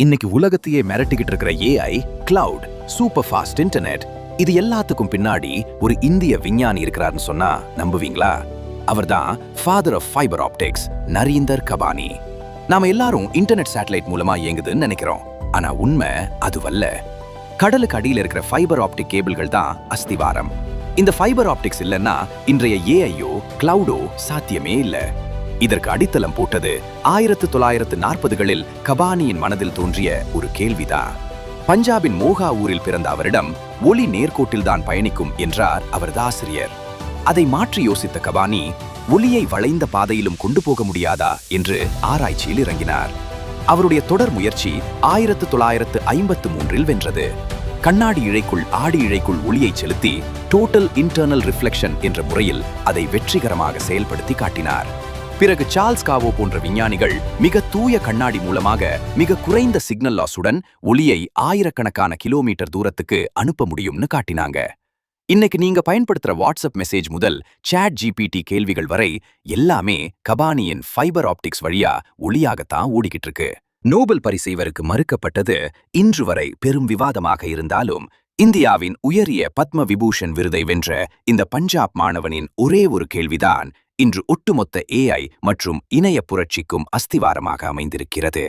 இன்னைக்கு உலகத்தையே மிரட்டிக்கிட்டு இருக்கிற AI, cloud, super fast internet, இது எல்லாத்துக்கும் பின்னாடி ஒரு இந்திய விஞ்ஞானி இருக்கிறார்னு சொன்னா நம்புவீங்களா? அவர்தான் father of fibre optics, Narinder Kapany. நாம எல்லாரும் இன்டர்நெட் சேட்டலைட் மூலமா இயங்குதுன்னு நினைக்கிறோம். ஆனா உண்மை அதுவல்ல. கடலுக்கு அடியில் இருக்கிற ஃபைபர் ஆப்டிக் கேபிள்கள் தான் அஸ்திவாரம். இந்த ஃபைபர் ஆப்டிக்ஸ் இல்லைன்னா இன்றைய ஏஐயோ கிளவுடோ சாத்தியமே இல்லை. இதற்கு அடித்தளம் போட்டது 1940களில் கபானியின் மனதில் தோன்றிய ஒரு கேள்விதான். பஞ்சாபின் மோகா ஊரில் பிறந்த அவரிடம் ஒளி நேர்கோட்டில்தான் பயணிக்கும் என்றார் அவரது ஆசிரியர். அதை மாற்றி யோசித்த கபானி, ஒளியை வளைந்த பாதையிலும் கொண்டு போக முடியாதா என்று ஆராய்ச்சியில் இறங்கினார். அவருடைய தொடர் முயற்சி 1953இல் வென்றது. கண்ணாடி இழைக்குள் ஆடி இழைக்குள் ஒளியை செலுத்தி டோட்டல் இன்டர்னல் ரிஃப்ளெக்ஷன் என்ற முறையில் அதை வெற்றிகரமாக செயல்படுத்தி காட்டினார். பிறகு சார்ல்ஸ் காவோ போன்ற விஞ்ஞானிகள் மிக தூய கண்ணாடி மூலமாக மிக குறைந்த சிக்னல் லாஸுடன் ஒளியை ஆயிரக்கணக்கான கிலோமீட்டர் தூரத்துக்கு அனுப்ப முடியும்னு காட்டினாங்க. இன்னைக்கு நீங்க பயன்படுத்துற வாட்ஸ்அப் மெசேஜ் முதல் சாட் ஜிபிடி கேள்விகள் வரை எல்லாமே கபானியின் ஃபைபர் ஆப்டிக்ஸ் வழியா ஒளியாகத்தான் ஓடிக்கிட்டு இருக்கு. நோபல் பரிசு இவருக்கு மறுக்கப்பட்டது இன்று வரை பெரும் விவாதமாக இருந்தாலும், இந்தியாவின் உயரிய பத்ம விபூஷன் விருதை வென்ற இந்த பஞ்சாப் மாணவனின் ஒரே ஒரு கேள்விதான் இன்று ஒட்டுமொத்த ஏஐ மற்றும் இணைய புரட்சிக்கும் அஸ்திவாரமாக அமைந்திருக்கிறது.